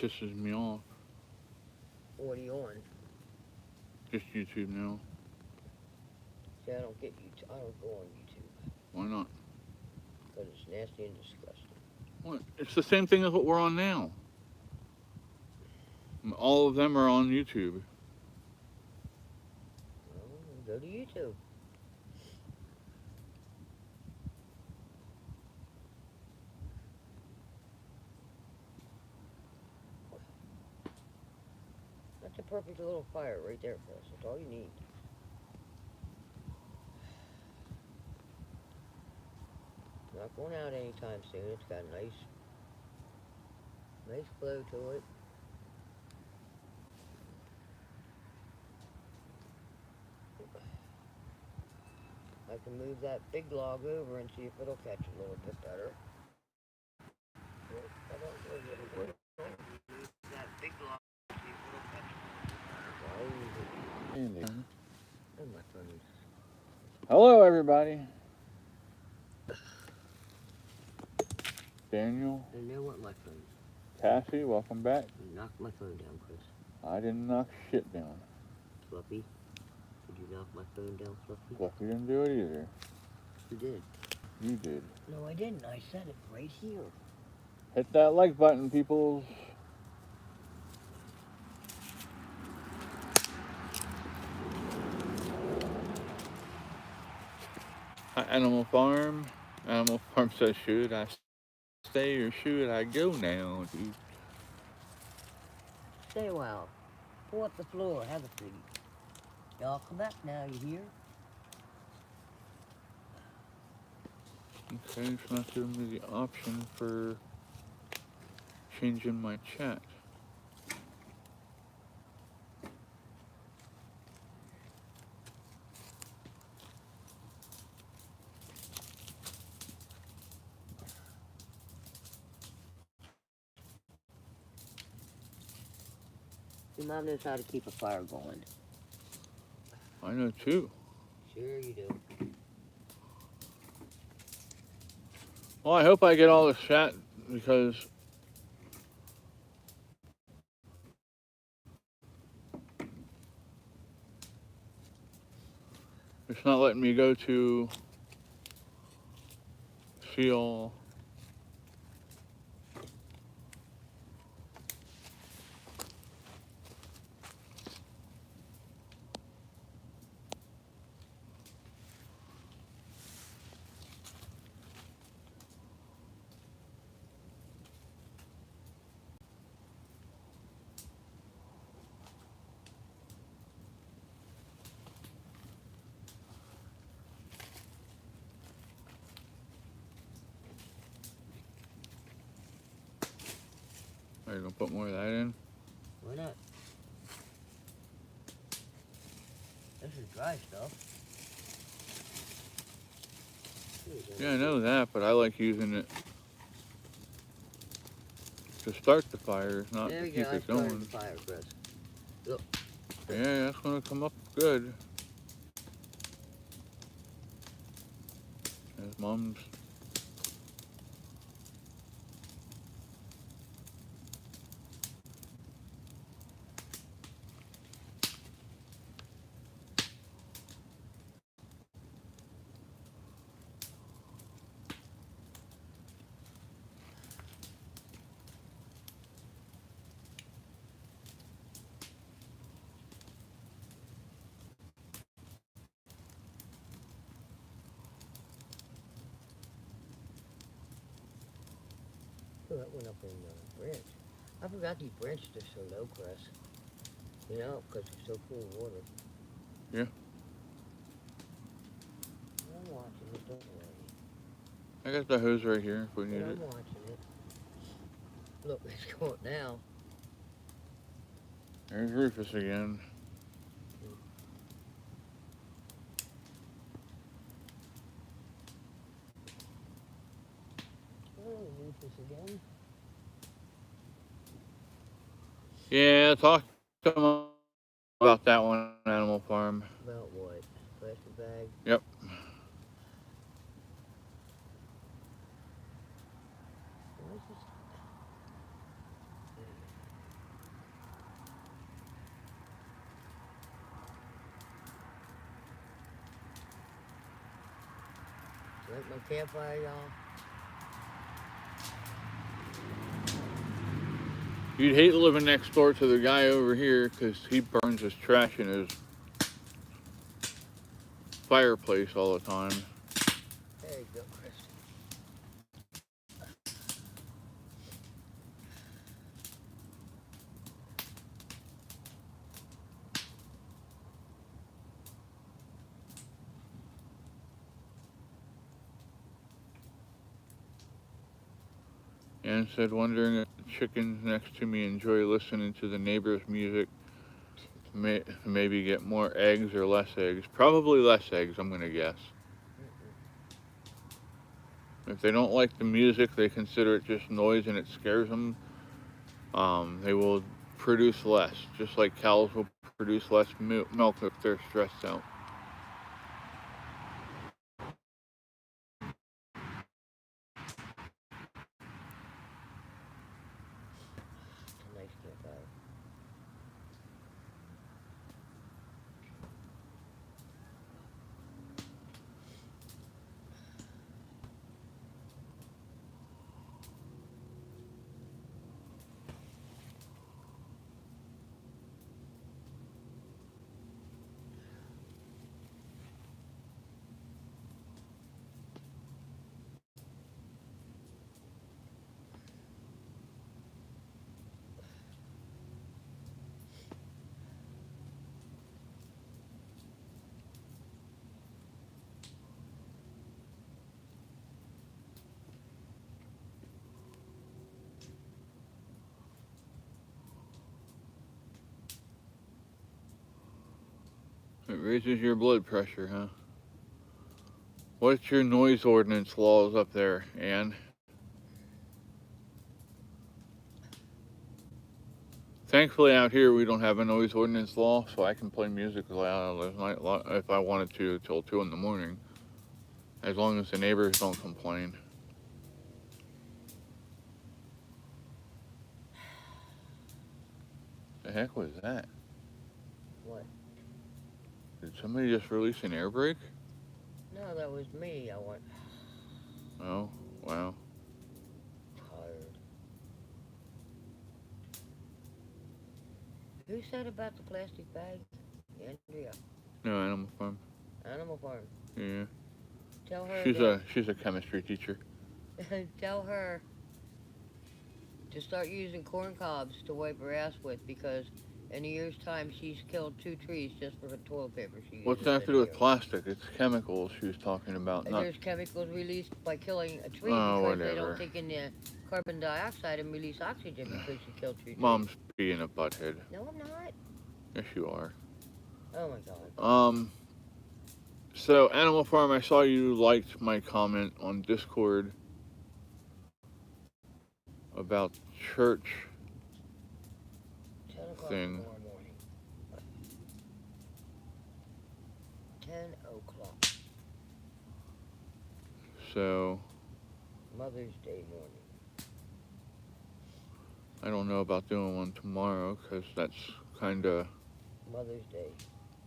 pisses me off. What are you on? Just YouTube now. See, I don't get YouTube. I don't go on YouTube. Why not? Because it's nasty and disgusting. What? It's the same thing as what we're on now. All of them are on YouTube. Well, go to YouTube. That's a perfect little fire right there, Chris. That's all you need. Not going out anytime soon. It's got a nice glow to it. I can move that big log over and see if it'll catch a little bit better. I don't know that it will. Move that big log and see if it'll catch a little better. Oh, my phone. Hello, everybody. Daniel. I know what my phone. Cassie, welcome back. You knocked my phone down, Chris. I didn't knock shit down. Fluffy. Did you knock my phone down, Fluffy? Fluffy didn't do it either. You did. You did. No, I didn't. I said it right here. Hit that like button, people. Hi, Animal Farm. Animal Farm says, should I stay or should I go now, dude? Stay a while. Pull up the floor. Have a seat. Y'all come back now. You hear? Okay, it's not giving me the option for changing my chat. Your mom knows how to keep a fire going. I know too. Sure you do. Well, I hope I get all the chat because it's not letting me go to see all. Are you gonna put more of that in? Why not? This is dry stuff. Yeah, I know that, but I like using it to start the fire, not There to we keep go. I it started going. the fire, Chris. Look. Yeah, that's gonna come up good. As Mom's. Oh, that went up in the branch. I forgot these branches are so low, Chris. You know, because they're so full of water. Yeah. I'm watching it, don't worry. I got the hose right here if we need I'm it. watching it. Look, it's going now. There's Rufus again. Oh, Rufus again. Yeah, talk to him about that one, Animal Farm. About what? Plastic bag? Yep. What is this? No campfire, y'all. You'd hate living next door to the guy over here because he burns his trash in his fireplace all the time. There you go, Kristen. And said, wondering if the chickens next to me enjoy listening to the neighbor's music. Maybe get more eggs or less eggs. Probably less eggs, I'm going to guess. If they don't like the music, they consider it just noise and it scares them. They will produce less, just like cows will produce less milk if they're stressed out. It's a nice campfire. It raises your blood pressure, huh? What's your noise ordinance laws up there, Ann? Thankfully, out here we don't have a noise ordinance law, so I can play music loud as night if I wanted to till 2 in the morning, as long as the neighbors don't complain. The heck was that? What? Did somebody just release an air brake? No, that was me. I went Oh, wow. tired. Who said about the plastic bags? Andrea. No, Animal Farm. Animal Farm. Yeah. Tell her She's that. a chemistry teacher. Tell her to start using corn cobs to wipe her ass with because in a year's time she's killed 2 trees just for the toilet paper she What's uses that have to in a do year. with plastic? It's chemicals she was talking about, And not. there's chemicals released by killing a tree Oh, because they don't whatever. take in the carbon dioxide and release oxygen because you killed 2 trees. Mom's being a butthead. No, I'm not. Yes, you are. Oh my god. So, Animal Farm, I saw you liked my comment on Discord about church 10 o'clock thing. tomorrow morning. 10 o'clock. So, Mother's Day morning. I don't know about doing one tomorrow because that's kind of, Mother's Day.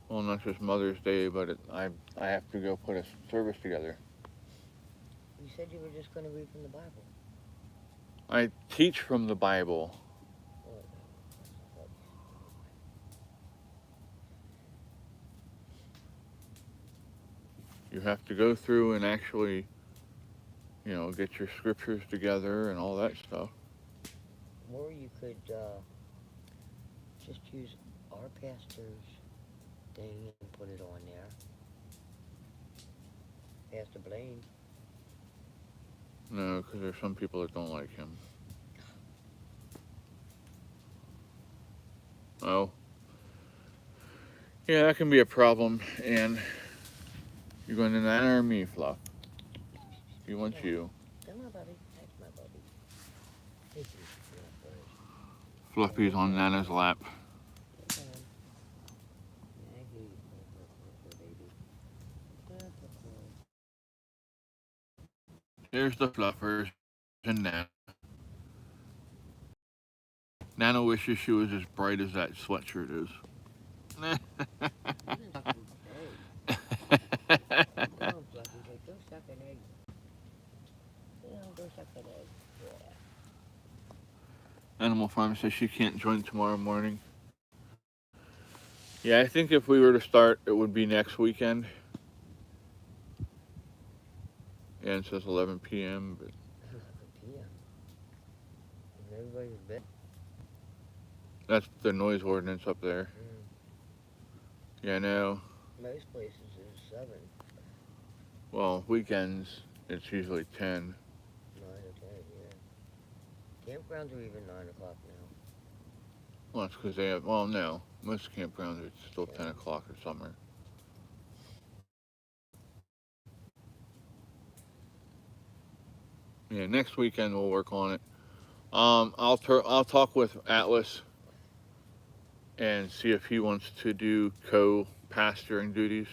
well, not just Mother's Day, but I have to go put a service together. You said you were just going to read from the Bible. I teach from the Bible. What? You have to go through and actually, get your scriptures together and all that stuff. Or you could just use our pastor's thing and put it on there. Pastor Blaine. No, because there's some people that don't like him. Oh. Yeah, that can be a problem. And you're going to Nana or me, Fluff? He wants you. Come on, Bubby. That's my Bubby. Take you. Yeah, first. Fluffy's on Nana's lap. Come on. Maggie. Baby. There's the Fluffers and Nana. Nana wishes she was as bright as that sweatshirt is. Hey. Come on, Fluffy. Go suck an egg. Fucking egg. Yeah. Animal Farm says she can't join tomorrow morning. Yeah, I think if we were to start, it would be next weekend. Yeah, it says 11 p.m., but 11 p.m. And everybody's in bed. that's the noise ordinance up there. Mm. Yeah, I know. Most places is 7, Well, weekends, it's usually 10. 9 or 10, yeah. Campgrounds are even 9 o'clock now. Well, that's because they have, well, no. Most campgrounds, it's still 10 10. o'clock or summer. Yeah, next weekend we'll work on it. I'll talk with Atlas and see if he wants to do co-pasturing duties.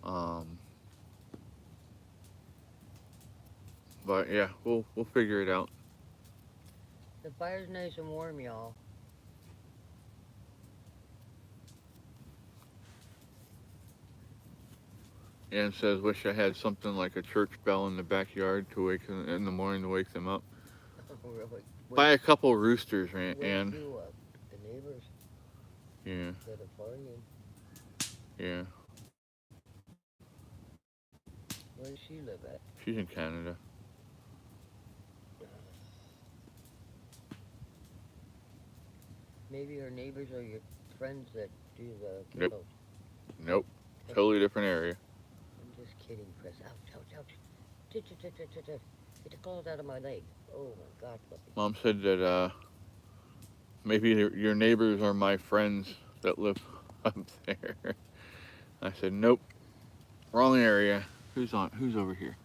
Um, but yeah, we'll figure it out. The fire's nice and warm, y'all. Ann says, "Wish I had something like a church bell in the backyard to wake them in the morning to wake them up. Really. Buy a couple roosters, Wake Ann. you up. The neighbors Yeah, that are partying. yeah. Where does she live at? She's in Canada. Maybe her neighbors are your friends that do the Nope, candles. nope. Totally different area. I'm just kidding, Chris. Ouch, ouch, ouch. Get the claws out of my leg. Oh my God, puppy. Mom said that maybe your neighbors are my friends that live up there. I said, nope, wrong area. Who's over here?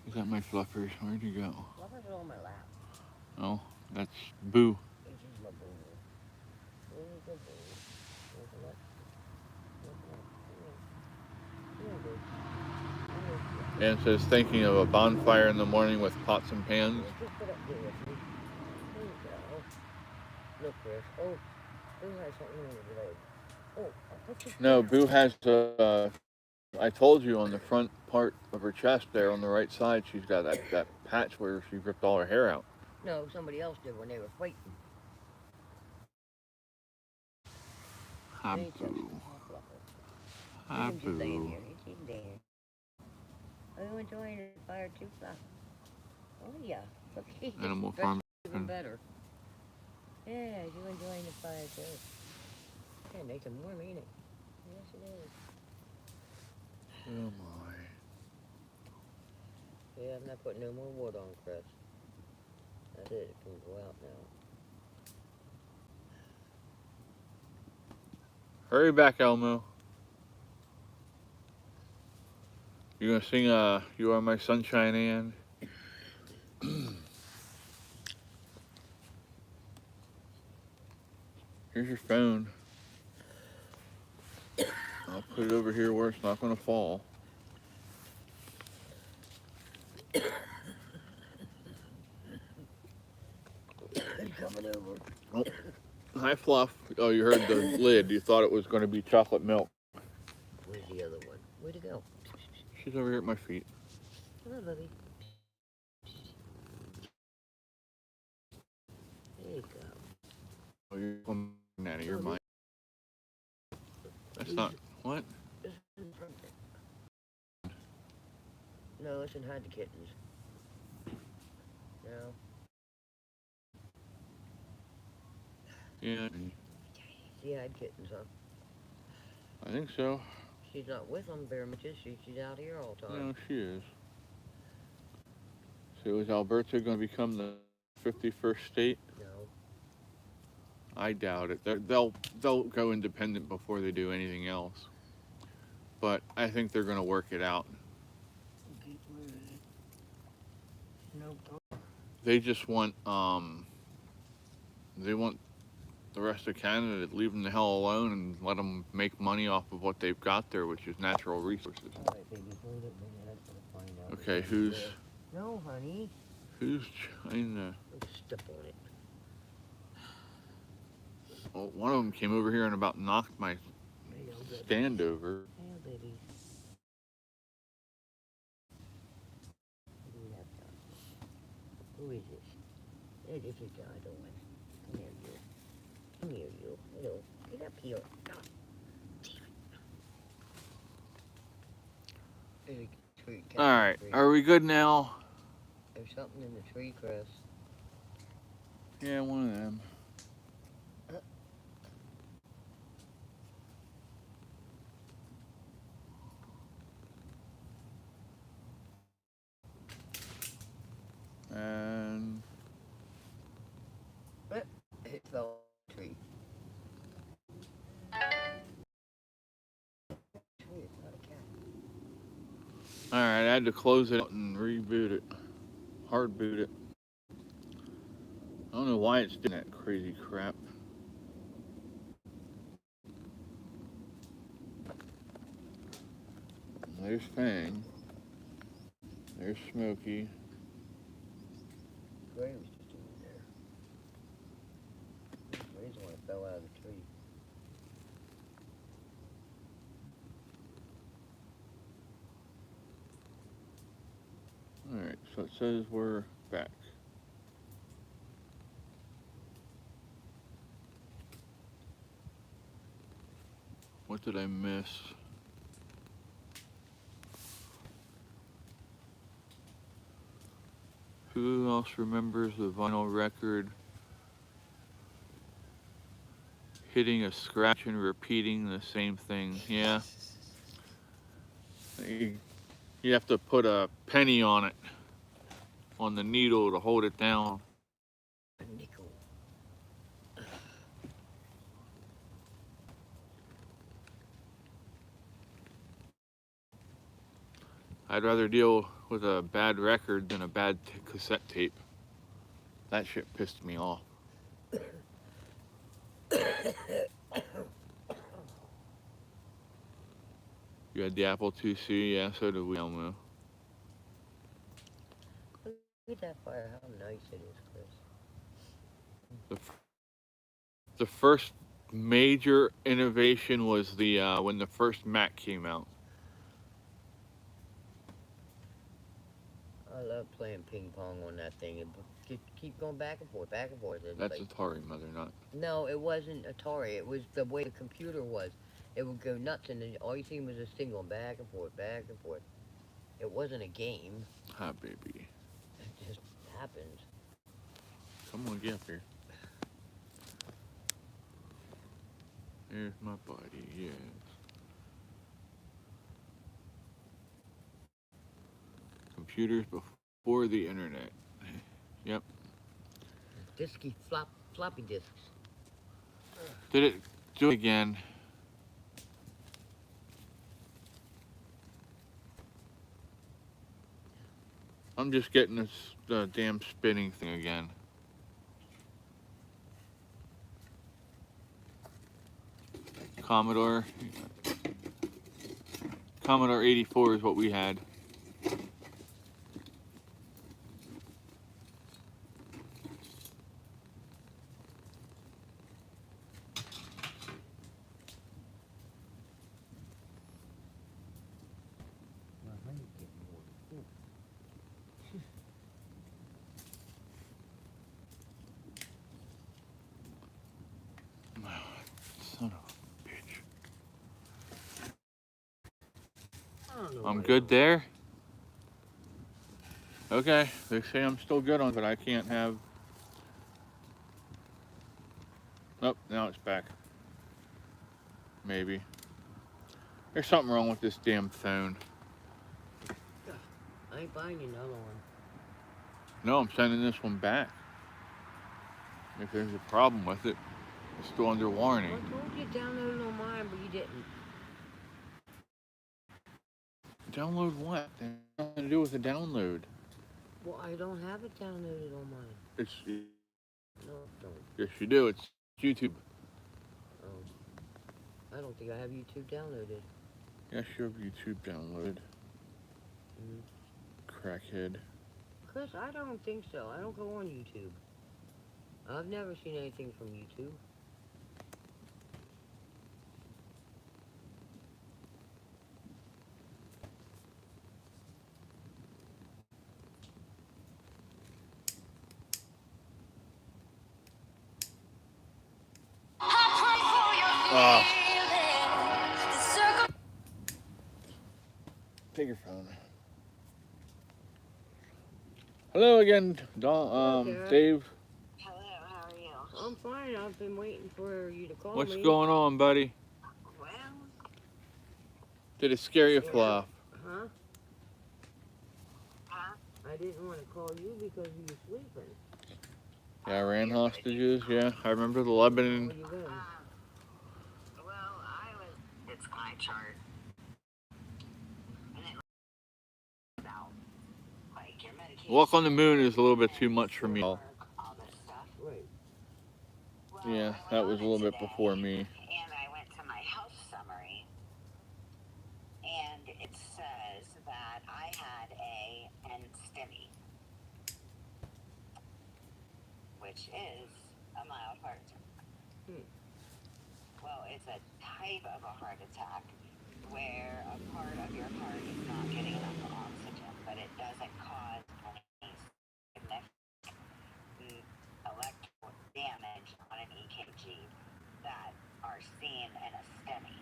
Is that my fluffers? Where'd you go? Fluffers are on my lap. Oh, that's Boo. This is my boo. Where's the boo? Where's the what? Where's the what? Come here, boo. Come here. And it says thinking of a bonfire in the morning with pots and pans. Let's just put up there with me. There you go. Look, Chris. Oh, Boo has something on his leg. Oh, I'll put your No, foot out. Boo has I told you on the front part of her chest there on the right side, she's got that patch where she ripped all her hair out. No, somebody else did when they were fighting. Hi, Ain't just Boo. a fluffer. Hi, Look at him just laying Boo. here. He's sitting there. Are you enjoying the fire too, Fluff? Oh, yeah. Look, he just Animal dressed Farm. even better. Yeah, you enjoying the fire too. Yeah, make him warm, ain't it? Yes, it is. Oh, my. Yeah, I'm not putting no more wood on, Chris. That's it. It can go out now. Hurry back, Elmo. You gonna sing You Are My Sunshine, Ann? Here's your phone. I'll put it over here where it's not gonna fall. He's coming over. Oh, hi, Fluff. Oh, you heard the lid. You thought it was gonna be chocolate milk. Where's the other one? Where'd it go? She's over here at my feet. Hello, Bubby. There you go. Oh, you're Nanny. You're mine. That's not what? No, listen, hide the kittens. No. Yeah, She had kittens, huh? I think so. She's not with them very much, is she? She's out here all the time. No, she is. So is Alberta going to become the 51st state? No. I doubt it. They'll go independent before they do anything else. But I think they're going to work it out. Nope. They just want they want the rest of Canada to leave them the hell alone and let them make money off of what they've got there, which is natural resources. All right, baby, hold it. Bring your head to the find out. Okay, who's No, honey. trying to? Don't step on it. Well, one of them came over here and about knocked my stand over. Hey, baby. Who is this? Hey, this is the other one. Come here, you. Come here, you. Hello. Get up here. Oh, there's a tree. Cat in Alright, the tree. are we good now? There's something in the tree, Chris. Yeah, one of them. And It fell off the tree. Tree, it's not a cat. alright, I had to close it out and reboot it. Hard boot it. I don't know why it's doing that crazy crap. There's Fang. There's Smokey. Gray was just in there. Gray's the one that fell out of the tree. Alright, so it says we're back. What did I miss? Who else remembers the vinyl record hitting a scratch and repeating the same thing? Yeah. You have to put a penny on it, on the needle to hold it down. A nickel. I'd rather deal with a bad record than a bad cassette tape. That shit pissed me off. You had the Apple IIc, yeah, so did we, Elmo. Look at that fire, how nice it is, Chris. The first major innovation was the when the first Mac came out. I love playing ping pong on that thing. It keep going back and forth, back and forth. It's That's like, Atari, mother, not. no, it wasn't Atari. It was the way the computer was. It would go nuts, and then all you see was this thing going back and forth, back and forth. It wasn't a game. Ah, baby. It just happened. Come on, get up here. There's my body, yes. Computers before the internet. Yep. Floppy disks. Did it do it again? I'm just getting this damn spinning thing again. Commodore 84 is what we had. My honey's getting warm. Son of a bitch. I don't know I'm why good you- there? Okay, they say I'm still good on, but I can't have... Nope, now it's back. Maybe. There's something wrong with this damn phone. I ain't buying you another one. No, I'm sending this one back. If there's a problem with it, it's still under warranty. Well, I told you to download it on mine, but you didn't. Download what? Nothing to do with the download. Well, I don't have it downloaded on mine. It's No, don't. yes, you do. It's YouTube. Oh. I don't think I have YouTube downloaded. Yes, you have YouTube download. Mm. Crackhead. Chris, I don't think so. I don't go on YouTube. I've never seen anything from YouTube. Hello again, Hello, Garrett. Dave. Hello, how are you? I'm fine. I've been waiting for you to call What's me. going on, buddy? Well, Did it scare you, Yeah. Fluff? Huh? huh? I didn't want to call you because you were sleeping. Yeah, Iran You're good. You hostages. can call Yeah, me. I remember the How Lebanon. you been? Well, I was. It's my chart, and it about like your Walk on medication, the your moon is a little bit too vitamins, much for your me. work, all this stuff. Right. Well, Yeah, I went that on was a it little bit today, before me. and I went to my health summary, and it says that I had an STEMI, which is a mild heart attack. Hmm. Well, it's a type of a heart attack where a part of your heart is not getting enough oxygen, but it doesn't cause any significant electrical damage on an EKG that are seen in a STEMI.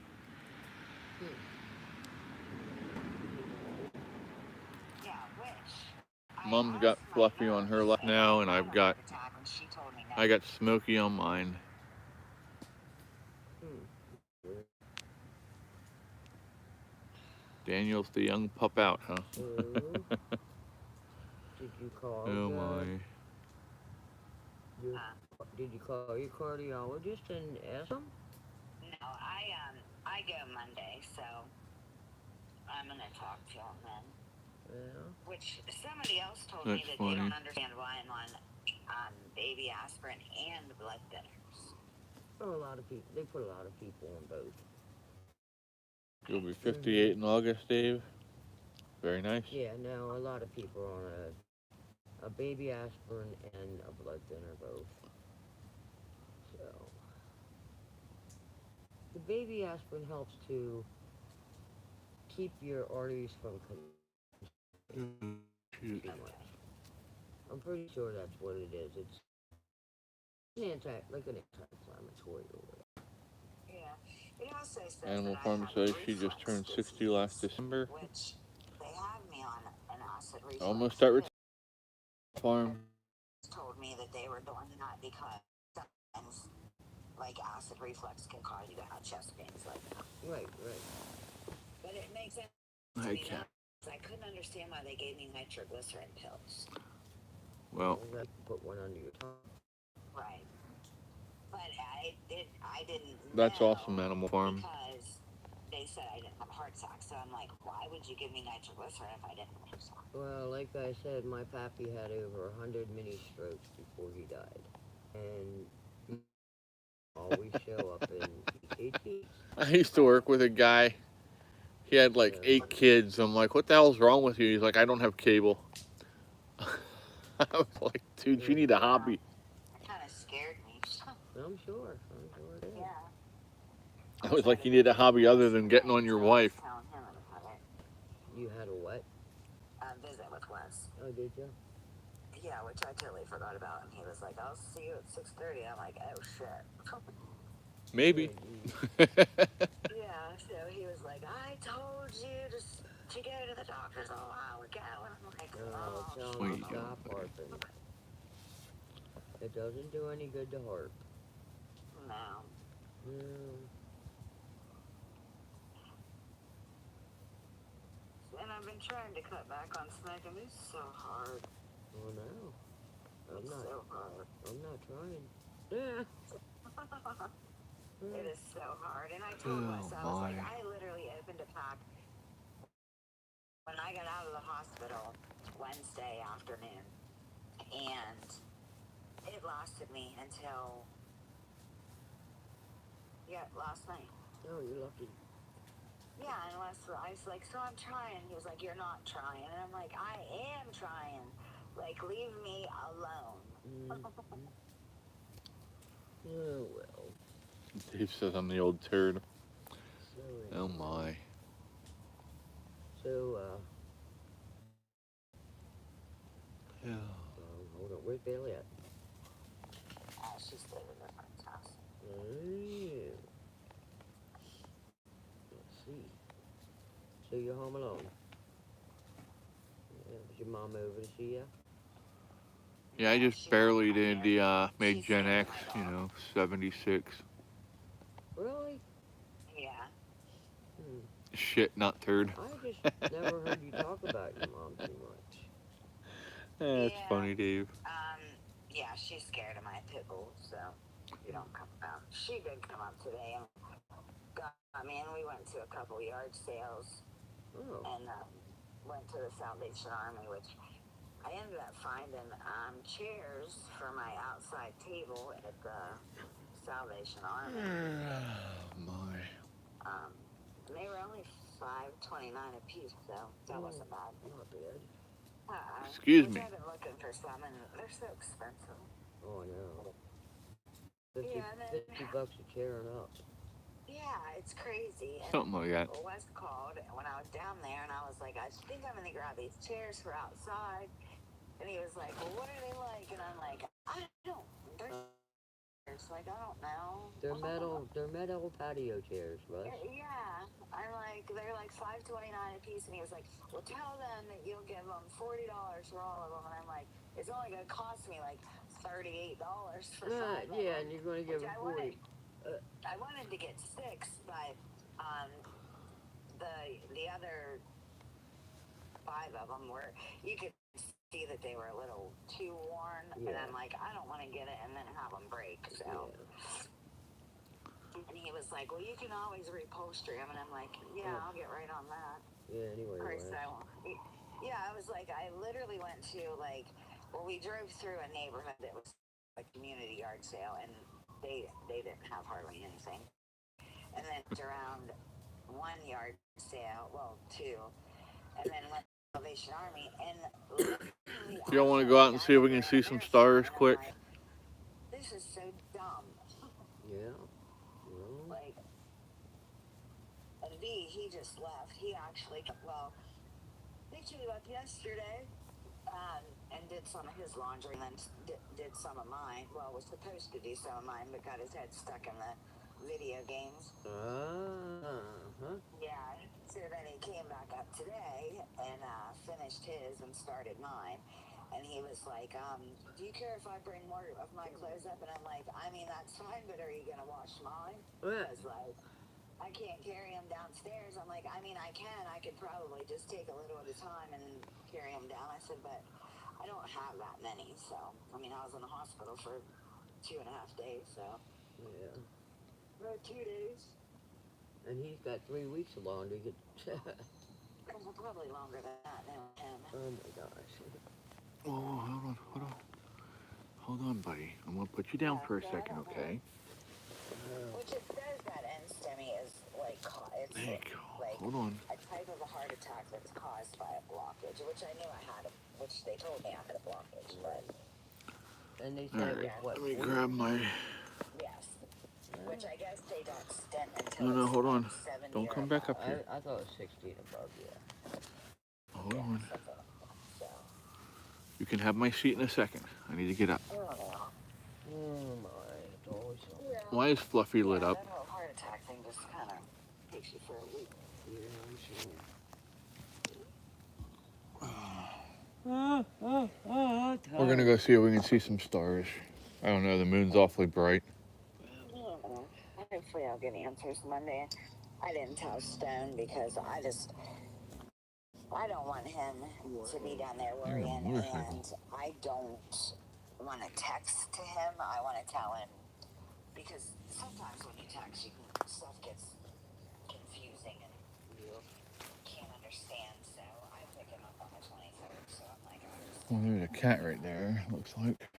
Yeah, which I Mom's got asked my Fluffy on her nurse lap if I now, and had I've a got heart attack, and she told me no. I got Smokey on mine. Hmm. Daniel's the young pup out, huh? So, did you call Oh my. your, Uh, did you call your cardiologist and ask him? no, I go Monday, so I'm gonna talk to him then. Yeah. Which somebody else told That's me that they funny. don't understand why I'm on baby aspirin and blood thinners. Oh, a lot of people. They put a lot of people on both. You'll be 58 in August, Dave. Very nice. Yeah. Now a lot of people are on a baby aspirin and a blood thinner both. So the baby aspirin helps to keep your arteries from Shoot. too much. I'm pretty sure that's what it is. It's an anti-inflammatory or whatever. Yeah. It also says Animal that I Farm have says she just reflux turned 60 last disease, December. which they have me on an acid Almost reflux at pill. farm. Told me that they were doing that because sometimes, like acid reflux can cause you to have chest pains like that. Right. But it makes sense to I me now. can't. I couldn't understand why they gave me nitroglycerin pills. Well, Well, put one under your tongue. Right. But I didn't that's know awesome, Animal Farm. because they said I didn't have a heart attack. So I'm like, why would you give me nitroglycerin if I didn't have a heart attack? Well, like I said, my pappy had over 100 mini strokes before he died, and always show up in EKGs. I used to work with a guy. He had like So, 8 kids. I'm like, what the hell's wrong with you? He's like, I don't have cable. I was like, dude, you need a hobby. It kind of scared me. I'm sure it is. Yeah. I was like, you need a hobby other than getting on your wife. Telling him about it. You had a what? Visit with Wes. Oh, did you? Yeah, which I totally forgot about. And he was like, I'll see you at 6:30. I'm like, oh shit. Maybe. Yeah, so he was like, I told you to go to the doctors a while ago. And I'm like, Oh, oh, tell Sweet. him to stop harping. It doesn't do any good to harp. no. No. And I've been trying to cut back on smoking. It's so hard. Oh no. It's so hard. I'm not trying. Yeah. It is so hard. And I told Wes, I was like, I literally opened a pack when I got out of the hospital Wednesday afternoon. And it lasted me until, last night. Oh, you're lucky. Yeah, and Wes, I was like, so I'm trying. He was like, you're not trying. And I'm like, I am trying. Like, leave me alone. Oh well. Dave says I'm the old turd. So Oh my. So Yeah. hold on. Where's Bailey at? She's stayed in her friend's house. Oh. Let's see. So you're home alone? Yeah, was your mom over to see you? Yeah, I Yeah, just she got barely did pregnant. the made She's Gen scared of X, my you dog. know, 76. Really? Yeah. Hmm. Shit, not turd. I just never heard you talk about your mom too much. That's Yeah. funny, Dave. Um, yeah, she's scared of my pit bull, so we don't come out. She did come up today and got me, and we went to a couple yard sales Oh. and went to the Salvation Army, which I ended up finding chairs for my outside table at the Salvation Army. Oh my. Um, and they were only $5.29 a piece, so that Oh, wasn't bad. not bad. Excuse Which me. I've been looking for some, and they're so expensive. Oh, I know. 50, Yeah, and then $50 a chair and up. yeah, it's crazy. And Something like that. Wes called when I was down there, and I was like, I think I'm gonna grab these chairs for outside. And he was like, well, what are they like? And I'm like, I don't. They're chairs. Like I don't know. They're metal patio chairs, Russ. Yeah, I'm like, they're like $5.29 a piece, and he was like, well, tell them that you'll give them $40 for all of them. And I'm like, it's only gonna cost me like $38 for 5 of Yeah, them. and you're going to give Which them 40. I wanted to get 6, but um, the other 5 of them were, you could see that they were a little too worn, and I'm Yeah. like, I don't want to get it and then have them break. So, Yeah. and he was like, well, you can always reupholster them, and I'm like, yeah, I'll get right on that. Yeah, anyway. Or so, yeah, I was like, I literally went to like, well, we drove through a neighborhood that was a community yard sale, and they didn't have hardly anything. And then around one yard sale, well, 2, and then went to Salvation Army, and literally You I don't want to felt go out like and I see if was we can wearing see a some marathon, stars and I'm quick? like, this is so dumb. Yeah. Well, Like, and B, he just left. He actually, well, they came up yesterday and did some of his laundry, and then did some of mine. Well, was supposed to do some of mine, but got his head stuck in the video games. huh? Yeah. So then he came back up today and finished his and started mine. And he was like, do you care if I bring more of my clothes up? And I'm like, I mean, that's fine, but are you going to wash mine? Because, like, I can't carry them downstairs. I'm like, I mean, I can. I could probably just take a little at a time and carry them down. I said, but I don't have that many. So, I mean, I was in the hospital for 2.5 days. So, Yeah. 2 days. And he's got 3 weeks of laundry. Probably longer than that now with him. Oh my gosh. Oh, hold on, buddy. I'm gonna put you down Yeah, for a so I second, don't know. okay? Which it says that NSTEMI is like it's There you go. like Hold on. a type of a heart attack that's caused by a blockage, which I knew I had, which they told me I had a blockage, but And they All said it was right. what? Let me 40%? grab my. yes, which I guess they don't stent until No, it's hold like on. 70 Don't or come back above. up here. I thought it was 16 above, yeah. Hold Yeah, on. something like that. So, You can have my seat in a second. I need to get up. I don't know. Oh my, it's always something. Yeah, Why is Fluffy lit up? that whole heart attack thing just kind of takes you for a loop. Yeah, I'm sure. We're gonna go see if we can see some stars. I don't know. The moon's awfully bright. Hopefully I'll get answers Monday. I didn't tell Stone because I don't want him to be down there worrying, and I don't want to text to him. I want to tell him because sometimes when you text, stuff gets confusing and you can't understand. So I pick him up on the 23rd. So I'm like, I'll just. Well, there's a cat right there. Looks like.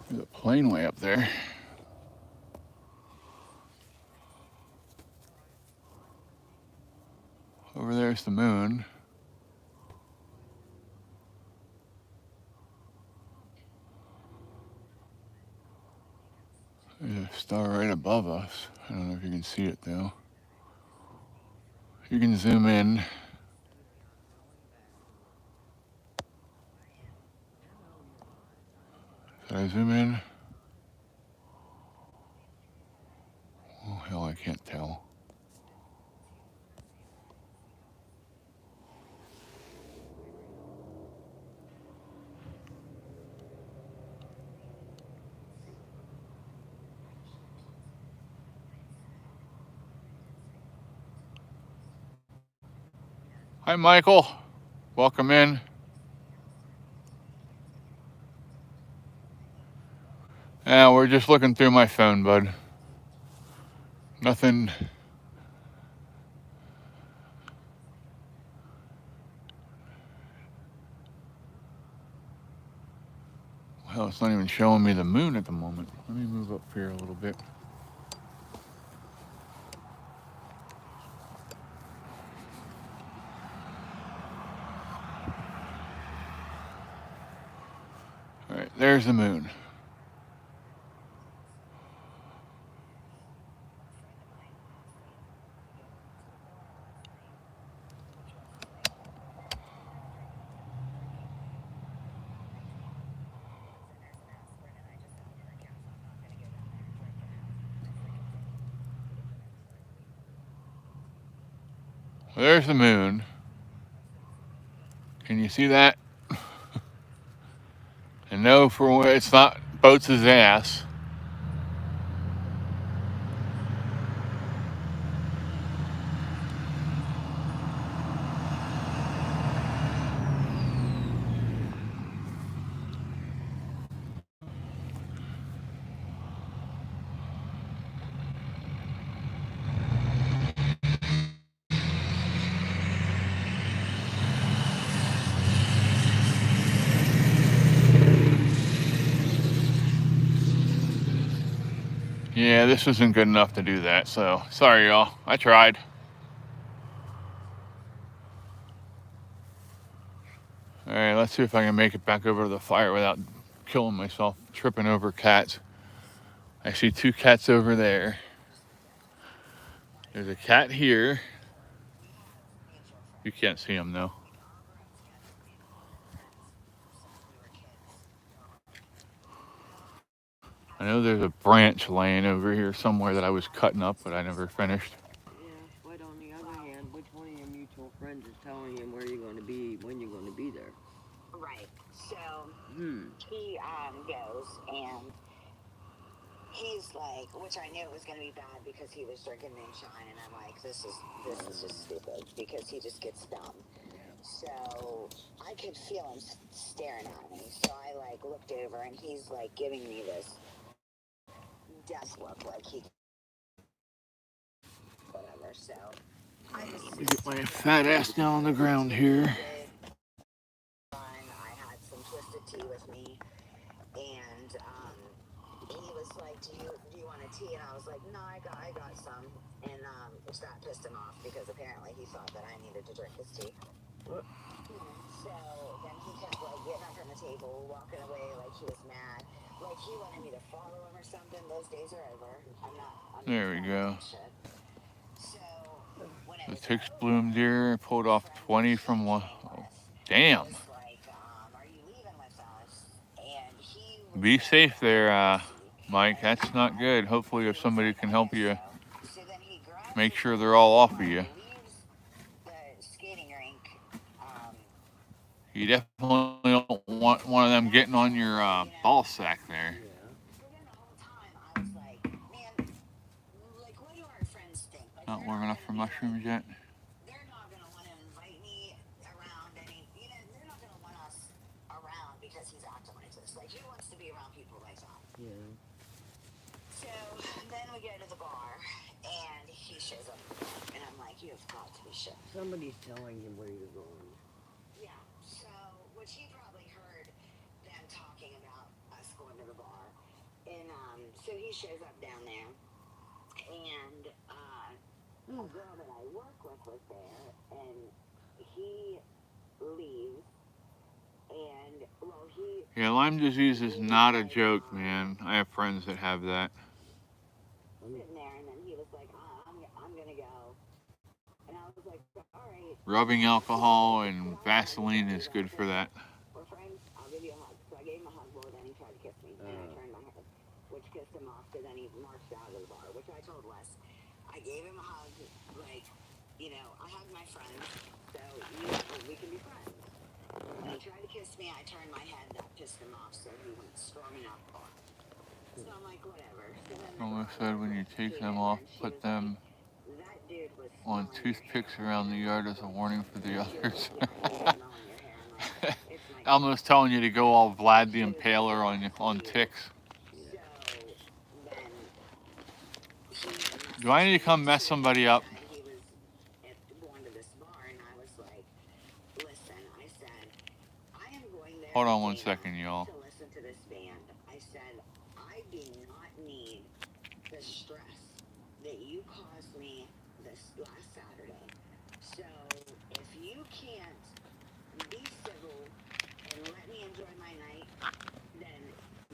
There's a plane way up there. Over there's the moon. There's a star right above us. I don't know if you can see it though. You can zoom in. Did I zoom in? Oh hell, I can't tell. Hi, Michael. Welcome in. Yeah, we're just looking through my phone, bud. Nothing. Well, it's not even showing me the moon at the moment. Let me move up here a little bit. All right, there's the moon. There's the moon. Can you see that? And no, for it's not Boats' ass. Yeah, this isn't good enough to do that. So sorry, y'all. I tried. All right, let's see if I can make it back over to the fire without killing myself, tripping over cats. I see two cats over there. There's a cat here. You can't see him though. I know there's a branch laying over here somewhere that I was cutting up, but I never finished. Yeah, but on the other hand, which one of your mutual friends is telling him where you're going to be when you're going to be there? Right. So Hmm. he goes and he's like, which I knew it was going to be bad because he was drinking moonshine, and I'm like, this is just stupid because he just gets dumb. So I could feel him staring at me. So I like looked over, and he's like giving me this death look, like he whatever. So I Let just me get my stood fat there. ass down on the ground here. I had some twisted tea with me, and he was like, "Do you want a tea?" And I was like, "No, I got some." And which that pissed him off because apparently he thought that I needed to drink his tea. What? So then he kept like getting up from the table, walking away like he was mad, like he wanted me to follow him or something. Those days are over. I'm There we not with go. that shit. So when it The was ticks over, bloomed here. Pulled the off friend that 20 he from one. came Oh, with damn. was like, "Are you leaving with us?" And he was Be like, safe there, pussy. Mike. Like That's not good. Hopefully, he if was somebody like, can "I help guess you, so." So then he grabs make his sure they're all off of bike, you. leaves the skating rink, um, You definitely don't want one of them getting on and your that's when I was ball like, sack there. Yeah. so then the whole time I was like, man, like, what do our friends think? Like, Not they're warm not enough gonna for be like, mushrooms yet. they're not gonna want to invite me around any, they're not gonna want us around because he's acting like this. Like, who wants to be around people like that? Yeah. So then we go to the bar, and he shows up at the bar, and I'm like, you have got to be shit. Somebody's telling him where you're going. Yeah. So, which he probably heard them talking about us going to the bar, and so he shows up down there, and a girl that I work with was there, and he leaves, and well, Yeah, Lyme disease is he was not a like, joke, man. I have friends that have that. sitting there, and then he was like, I'm gonna go, and I was like, all right, Rubbing so he's like, alcohol but I and don't want to tell Vaseline you is that, good for that. we're friends, I'll give you a hug. So I gave him a hug, well, then he tried to kiss me, and I turned my head, which kissed him off, so then he marched out of the bar, which I told Wes. I gave him a hug, like, I hug my friends, so we can be friends. When he tried to kiss me, I turned my head, that pissed him off, so he went storming out the bar. So I'm like, whatever. So then the Almost bar said when girl you take came them in there, off, and she put was like, them that dude was on smelling your hair. toothpicks around the yard as a warning for the And she was, others. yeah, he was smelling your hair. I'm like, it's my Almost cat. telling you to go all Vlad the She was like, Impaler well, that's on you. ticks. So then he Do I messaged need to me come mess too and somebody up? said he was going to this bar, and I was like, listen, I said, I am going there Hold with on one Dana second, y'all. to listen to this band. I said, I do not need the stress that you caused me this last Saturday. So if you can't be civil and let me enjoy my night, then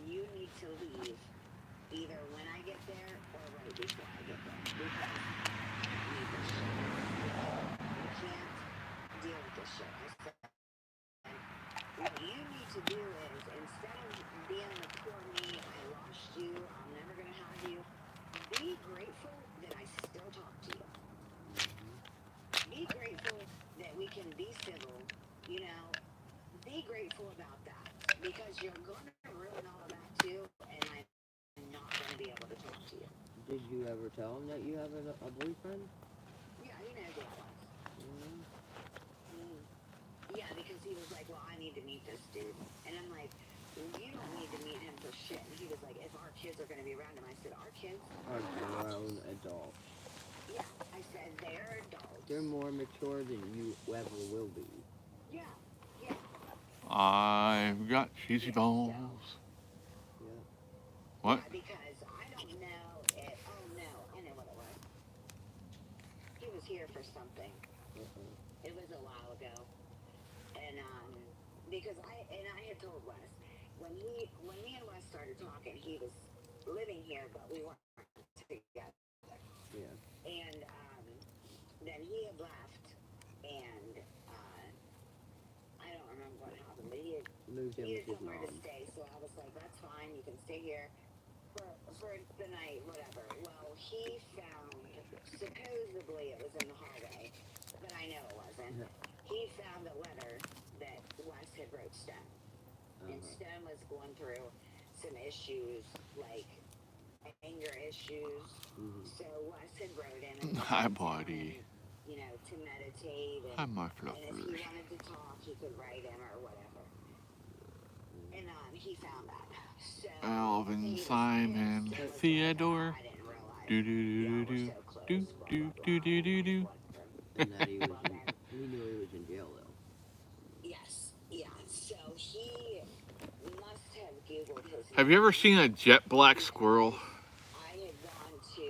you need to leave either when I get there or right before I get there, because I don't need this shit. You can't deal with this shit. I said, what you need to do is, instead of being the poor me, I lost you, I'm never going to have you, be grateful that I still talk to you. Be grateful that we can be civil, you know, be grateful about that, because you're going to ruin all of that too, and I'm not going to be able to talk to you. Did you ever tell him that you have a boyfriend? Yeah, he knows who I was. Mm-hmm. Yeah, because he was like, well, I need to meet this dude. And I'm like, well, you don't need to meet him for shit. And he was like, if our kids are going to be around him, I said, our kids Are grown adults. Yeah, I said they're adults. They're more mature than you ever will be. Yeah, yeah. I've got cheesy Yeah, balls. Yeah. What? Yeah, because I don't know it. Oh no, I know what it was. He was here for something. Uh-oh. It was a while ago, and because I had told Wes when me and Wes started talking, he was living here, but we weren't together. Yeah. And then he had left, and I don't remember what happened, but he had Moved in with needed his somewhere to mom. stay. So I was like, that's fine, you can stay here for the night, whatever. Well, he found, supposedly it was in the hallway, but I know it wasn't. Yeah. He found a letter that Wes had wrote Stone. And Stone was going through some issues, like anger issues. Mm-hmm. So Wes had wrote him and was Hi, going to tell buddy. him, you know, to meditate, Hi, and my if he fluffers. wanted to talk, he could write him or whatever. And he found that. So Alvin, he was Simon, pissed and was Theodore. like, I didn't realize Do do y'all do were do so close, do blah, do blah, do blah. do do do. Whatever. And that he was Well, in, then, he knew he was in jail though. yes, yeah. So he must have Googled his Have you ever name seen a jet black because squirrel? I had gone to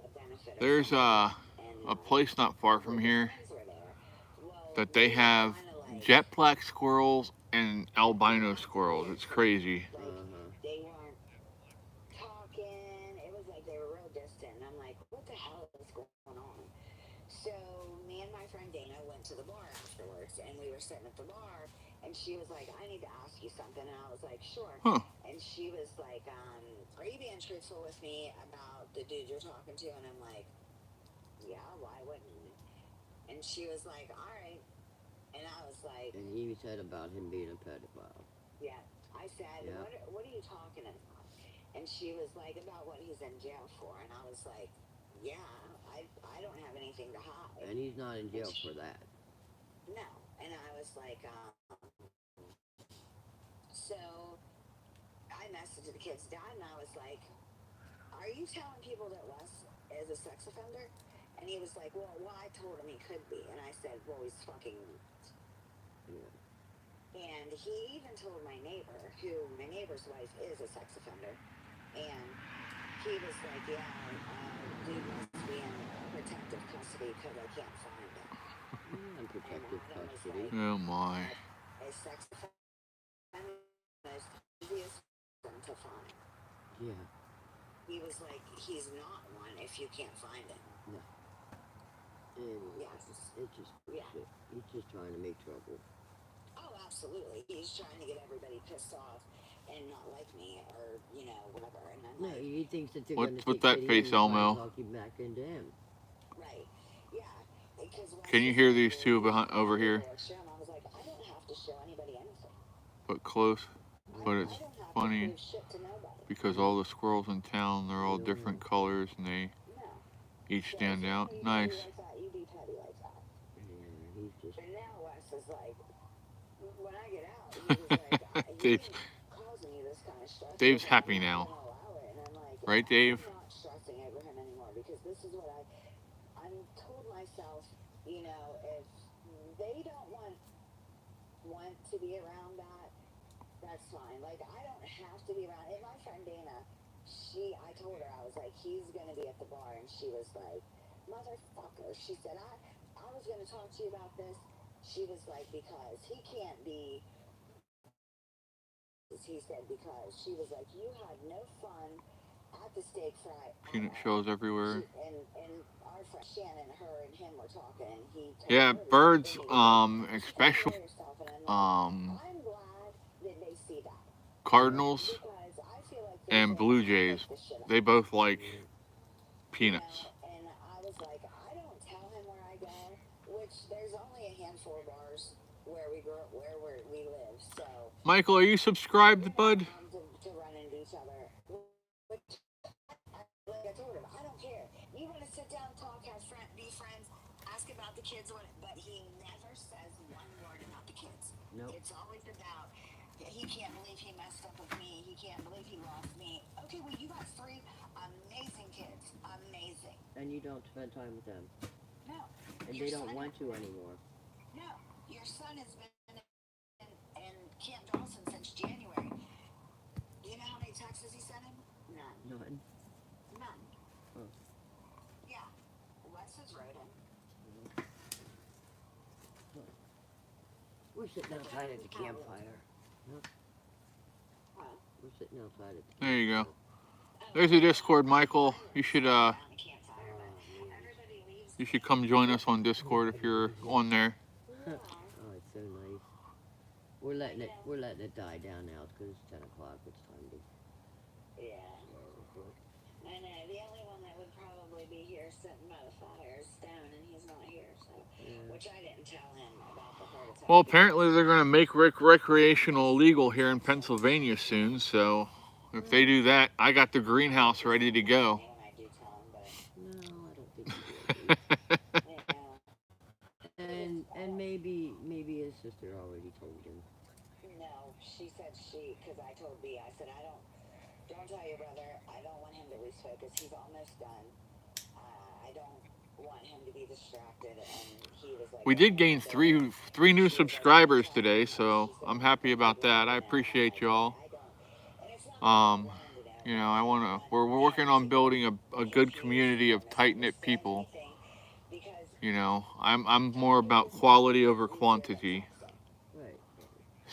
a benefit or There's something, and a place not a far from group of here friends were there. Well, that they they were have kind of like jet black squirrels and acting albino off and squirrels. weird It's to me. crazy. Like, they weren't talking. It was like they were real distant. And I'm like, what the hell is going on? So me and my friend Dana went to the bar afterwards, and we were sitting at the bar, and she was like, I need to ask you something. And I was like, sure. Huh. And she was like, are you being truthful with me about the dude you're talking to? And I'm like, yeah, why wouldn't you? And she was like, all right. And I was like, And he said about him being a pedophile. yeah. I said, Yeah. what are you talking about? And she was like, about what he's in jail for. And I was like, yeah, I don't have anything to hide. And he's not in jail for that. No. And I was like, so I messaged the kid's dad, and I was like, are you telling people that Wes is a sex offender? And he was like, well, I told him he could be. And I said, well, he's fucking not. Yeah. And he even told my neighbor's wife is a sex offender. And he was like, yeah, dude must be in protective custody because I can't find him. In protective And Adam was custody. like, Oh my. a sex offender is the easiest one to find. Yeah. He was like, he's not one if you can't find him. No. And Yes. it's just Yeah. shit. He's just trying to make trouble. Oh, absolutely. He's trying to get everybody pissed off and not like me, or, you know, whatever. And I'm No, like, he thinks that they're What's going to with take that pity face, and try Elmo? and talk you back into him. right. Yeah. Because Can you hear these two behind over here? I was like, I don't have to show anybody anything. But close. But I it's don't have funny to prove shit to nobody. because all the squirrels in town, they're all They don't different colors and they No. Each Yeah, stand he's out. petty Nice. like that. You be petty like that. Yeah, he's just. And now Wes is like, when I get out, he was like, he Dave, causing you this kind of stress Dave's because I'm happy not now. gonna allow it. And I'm like, Right, Dave? I'm not stressing over him anymore because this is what I'm told myself, you know, if they don't want to be around that, that's fine. Like I don't have to be around. And my friend Dana, I told her I was like, he's gonna be at the bar, and she was like, motherfucker. She said, I was gonna talk to you about this. She was like, because he can't be. He said because she was like, you had no fun at the steak fry at Peanut all. shells everywhere. And our friend Shannon, her and him were talking, and he told Yeah, her the same birds, thing. He was like, you can't especially, enjoy yourself, and I'm like, I'm glad that they see that cardinals because I feel like there's and a lot blue of jays. fuck this shit up. They both like You peanuts. know, and I was like, I don't tell him where I go, which there's only a handful of bars where we live, so Michael, are you subscribed, we're not bud? bound to run into each other. Which, like I told him, I don't care. You want to sit down, talk, be friends, ask about the kids, but he never says one word about the kids. Nope. It's always about he can't believe he messed up with me. He can't believe he lost me. Okay, well, you got three amazing kids. Amazing. And you don't spend time with them. No. And Your they don't son- want to anymore. No. Your son has been in Camp Dawson since January. Do you know how many texts he sent him? None. None. None. Oh. Yeah. Wes has wrote him. We're sitting outside at the campfire. Huh? We're sitting outside at the There you go. Oh, There's a Discord, Michael. You should around the campfire, but everybody leaves. you should come join us on Discord if you're on there. Yeah. Oh, it's so nice. We're letting it die down now because it's 10 o'clock. It's time to Yeah. record. I know. The only one that would probably be here sitting by the fire is Stone, and he's not here, so. Yeah. Which I didn't tell him about the heart attack. Well, apparently they're going to make recreational legal here in Pennsylvania soon. So if they do that, I got the greenhouse ready to go. When I do tell him, but No, I don't think he will. yeah. And maybe his sister already told him. No, she said because I told B, I said don't tell your brother. I don't want him to lose focus. He's almost done. I don't want him to be distracted. And he was like, We did gain three new subscribers today, so I'm happy about that. I appreciate y'all. You know, we're working on building a good community of tight-knit people. You know, I'm more about quality over quantity. Right.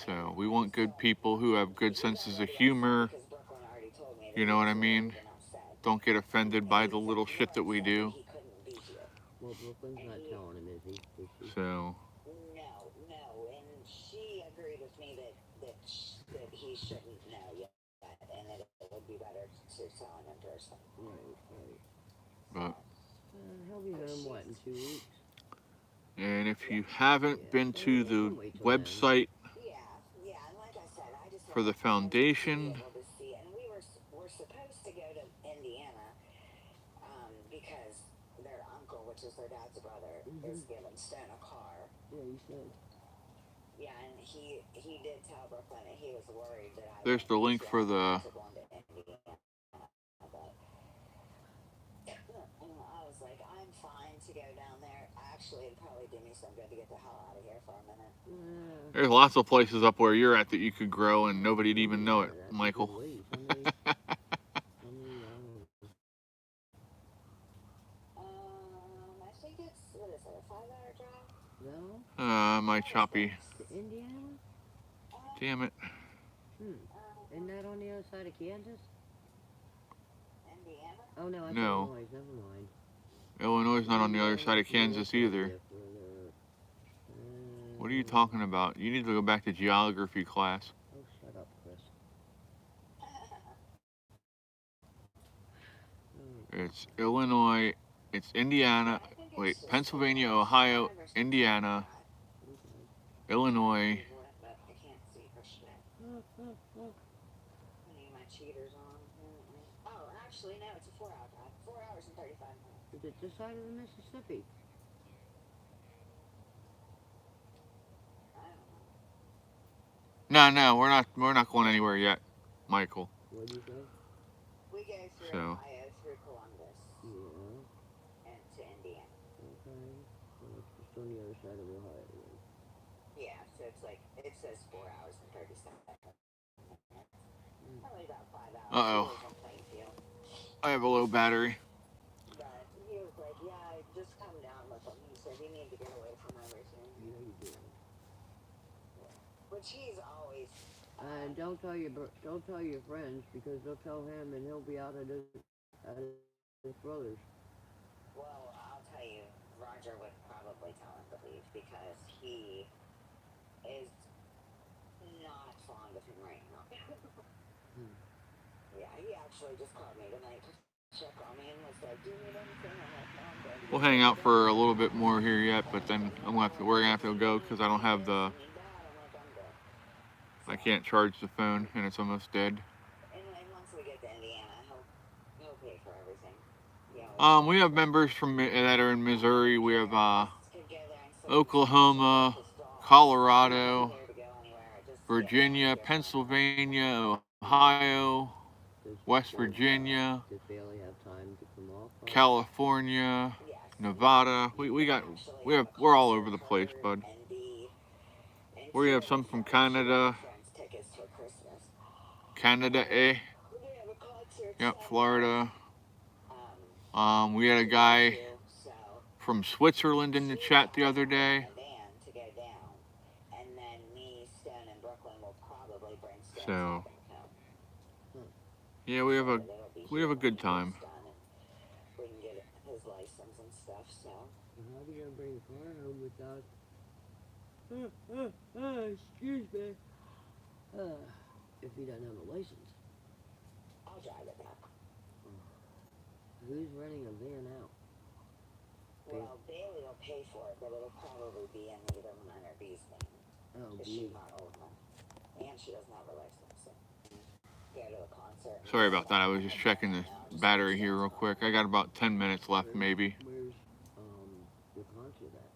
So we want good people who have good senses of humor. You know what I mean? Don't get offended by the little shit that we do. Well, Brooklyn's not telling him, is he? So No, and she agreed with me that he shouldn't know yet, and that it would be better to tell him in person. Right. but He'll be home, what, in 2 weeks? and if you haven't been to the website Yeah, and like I said, I just for the foundation, be able to see it. And we're supposed to go to Indiana, because their uncle, which is their dad's brother, is giving Stone a car. Yeah, you said. Yeah, and he did tell Brooklyn that he was worried that there's the link for the to going to Indiana. But I was like, I'm fine to go down there. Actually, it'd probably do me some good to get the hell out of here for a minute. Yeah. there's lots of places up where you're at that you could grow and nobody'd even know it, That's a Michael. good ways. How many, I don't I think it's, what is it, a 5-hour drive? know. My choppy. To Indiana? Damn it. Isn't that on the other side of Kansas? Indiana? Oh, no, that's No. Illinois. Never mind. Illinois not on the other side of Kansas either. What are you talking about? You need to go back to geography class. Oh, shut up, Chris. It's Illinois, it's Indiana, wait, Pennsylvania, Ohio, Indiana, Illinois. But I can't see for shit. Any of my cheaters on? Oh, actually, no, it's a 4-hour drive. 4 hours and 35 minutes. It's this side of the Mississippi. I don't know. No, we're not going anywhere yet, Michael. What'd you say? We go through So Ohio, through Columbus, Yeah. and to Indiana. Okay. Well, it's just on the other side of Ohio. Then. Yeah, so it's like, it says 4 hours and 37 minutes. Mm. Probably about 5 hours. He Uh-oh. lives in Plainfield. I have a low battery. But he was like, yeah, just come down with him. He said, you need to get away from everything. Yeah, you do. Which he's always. And don't tell your friends because they'll tell him and he'll be out at his brother's. Well, I'll tell you, Roger would probably tell him to leave because he is not fond of him right now. Yeah, he actually just called me tonight to check on me and was like, "Do you need anything?" I'm like, "No, I'm good." We'll hang out for a little bit more here yet, but then we're gonna have to go because I don't have the. "You need that?" I'm like, "I'm good." I can't charge the phone and it's almost dead. And once we get to Indiana, he'll pay for everything. We have members from that are in Missouri. We have Could go there and sit Oklahoma, his dog. Colorado, Here to go anywhere. Just Virginia, Pennsylvania, Ohio, West Virginia, Does Bailey have time to come off? California, Yes. Nevada. We're all over the place, bud. We have some from Canada. Tickets for Christmas. Canada, eh? We have a concert Yep, Saturday. Florida. We had a to go guy to, so from Switzerland in the she's chat the gonna other hop in day. a van to go down, and then me, Stone, and Brooklyn will probably bring Stone's So husband home. yeah, So they'll be we here have a when good he gets time. done, and we can get his license and stuff. So How are you gonna bring the car home without? Excuse me. If he doesn't have a license, I'll drive it back. who's renting a van out? Well, Bailey will pay for it, but it'll probably be in either mine or B's name. Oh, Because me. she's not old enough, and she doesn't have a license. So go to the concert. and Sorry just about that. I was just checking the battery here real quick. I got about 10 minutes left, maybe. Where's your concert at?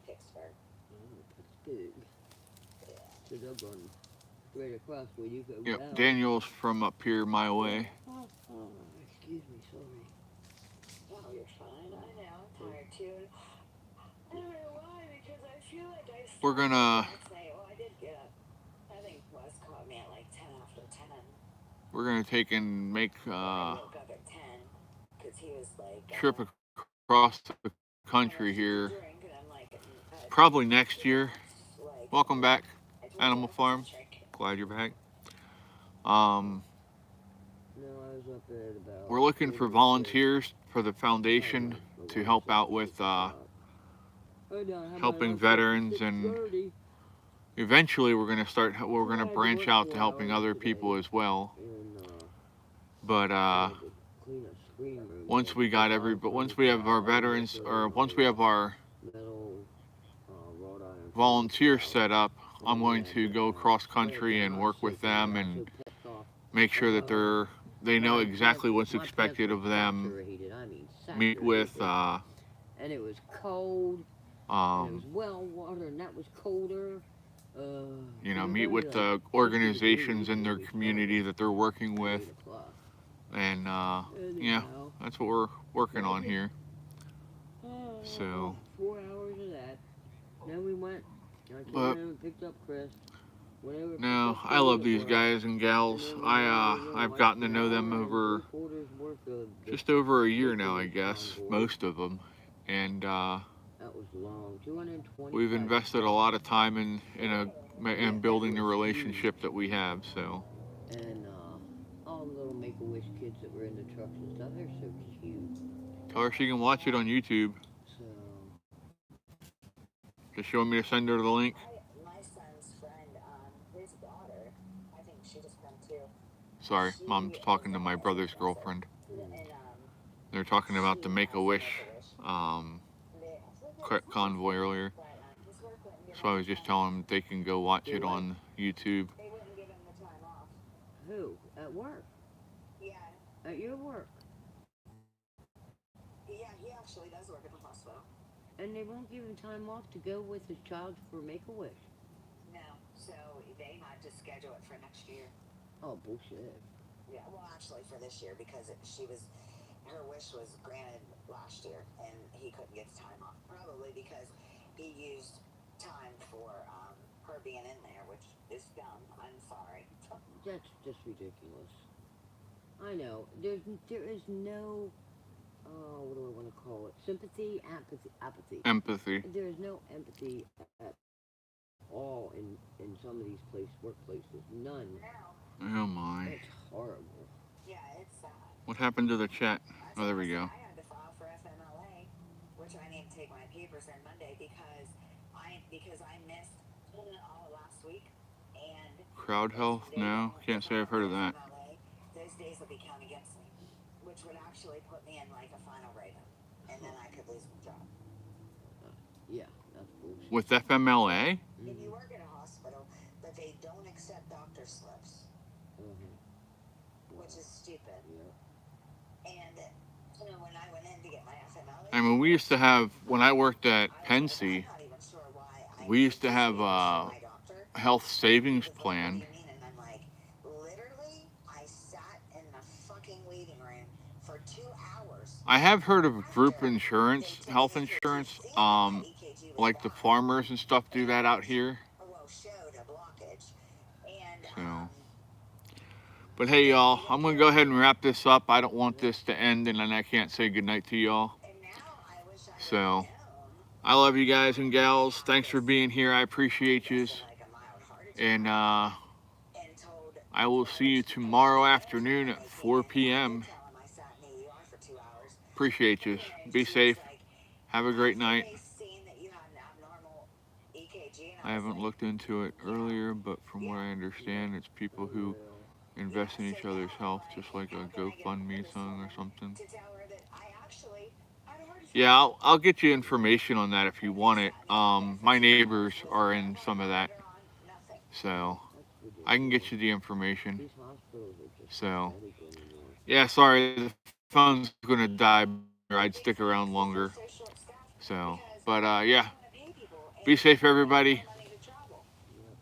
Pittsburgh. Oh, Pittsburgh. Yeah. So they're going straight across where you go Yep, down. Daniel's from up here my way. Oh, excuse me, sorry. Oh, you're fine. I know. I'm tired too. I don't know why, because I feel like I We're slept gonna last night. Well, I did get up. I think Wes called me at like 10 after 10. take and make I woke up at 10 because he was like, trip across the "How much country did you here. drink?" And I'm like, Probably next year. like, Welcome back, I told Animal you I was Farm. drinking. Glad you're back. No, I was up at about. We're looking for volunteers for the foundation to help out with helping veterans, and eventually we're gonna branch out to helping other people as well. But once we have our veterans, or once we have our volunteers set up, I'm going to go cross country and work with them and make sure that they know exactly what's expected of them. Meet with and it was cold. And it was well water, and that was colder. Meet with the organizations in their community that they're working with, and yeah, that's what we're working on here. So 4 hours of that. Then we went. I came But- in and picked up Chris. no, I love these guys and gals. I've gotten to know them over just over a year now, I guess, most of them, and that was long. 220. we've invested a lot of time in building the relationship that we have. So And all the little Make-A-Wish kids that were in the trucks and stuff, they're so cute. tell her she can watch it on YouTube. So Just you want me to send her the link? My son's friend, his daughter, I think she just went too. Sorry, Mom's talking to my brother's girlfriend. And, They're talking about the Make-A-Wish convoy earlier. So I was just telling them they can go watch it on YouTube. they wouldn't give him the time off. who? At work? Yeah. At your work? actually does work at the hospital. And they won't give him time off to go with his child for Make-A-Wish. No, so they had to schedule it for next year. Oh, bullshit. Yeah, well, actually for this year because her wish was granted last year, and he couldn't get the time off. Probably because he used time for her being in there, which is dumb. I'm sorry. That's just ridiculous. I know. There is no, what do I want to call it? Sympathy, apathy. Empathy. There is no empathy at all in some of these workplaces. None. No. Oh my. It's horrible. Yeah, it's sad. What happened to the chat? So Oh, there we listen, go. I had to file for FMLA, which I need to take my papers in Monday because I missed all of last week, and Crowd if health? they No, don't can't say I've file heard for of that. FMLA, those days will be counted against me, which would actually put me in like a final write-up, and then I could lose my job. Yeah, that's bullshit. With FMLA? If you work at a hospital, but they don't accept doctor slips, which is stupid. Yeah. And when I went in to get my FMLA, I mean, we used to have, when I worked at I was like, Pensy, I'm not even sure why I we need used to this have paper from a my doctor. health He savings was like, what do plan. you mean? And I'm like, literally, I sat in the fucking waiting room for 2 hours I have heard of group after they insurance, took health the EKG, insurance. seeing that my EKG was Like the bad farmers and stuff do that out and here. showed a blockage. And So, but hey, they y'all, didn't I'm gonna care go about ahead and that. wrap this up. I don't want this to end, and then I can't say goodnight to y'all. And now I wish I would have So, known I love you guys that and I gals. had Thanks for this, being here. I appreciate less you. than like a mild heart And attack, and told I will see you which I told tomorrow the manager afternoon when at they came 4 in, and I did p.m. tell him I sat in the ER for 2 hours. Appreciate But you. Be she was safe. like, Have a great after night. they seen that you had an abnormal EKG, and I I was haven't like, looked into it yeah, earlier, but from what yeah, I understand, it's people who yeah. invest in So each now other's I'm health, like, just like how a can I get a hold of GoFundMe this song or woman something. to tell her that I actually had a heart attack? Yeah, I'll get you information on that if you And want this, it. that, and the other My benefits of the neighbors hospital, are and in what some am of I that, better on? Nothing. so That's I can ridiculous. get you the information. These hospitals are just So, pathetic anymore. yeah, sorry, the phone's gonna die. I'd stick around Exactly. They're longer. so short-staffed So, because but they yeah, don't want to pay people, be and safe, they have everybody. no money to travel. Yep.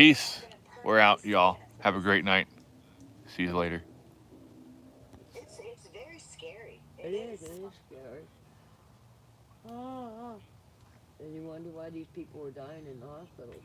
So I'm Peace. gonna We're permanently out, stay y'all. in a Have a place. great night. See you later. It's very scary. It It is. is. It is scary. Ah. And you wonder why these people are dying in the hospitals.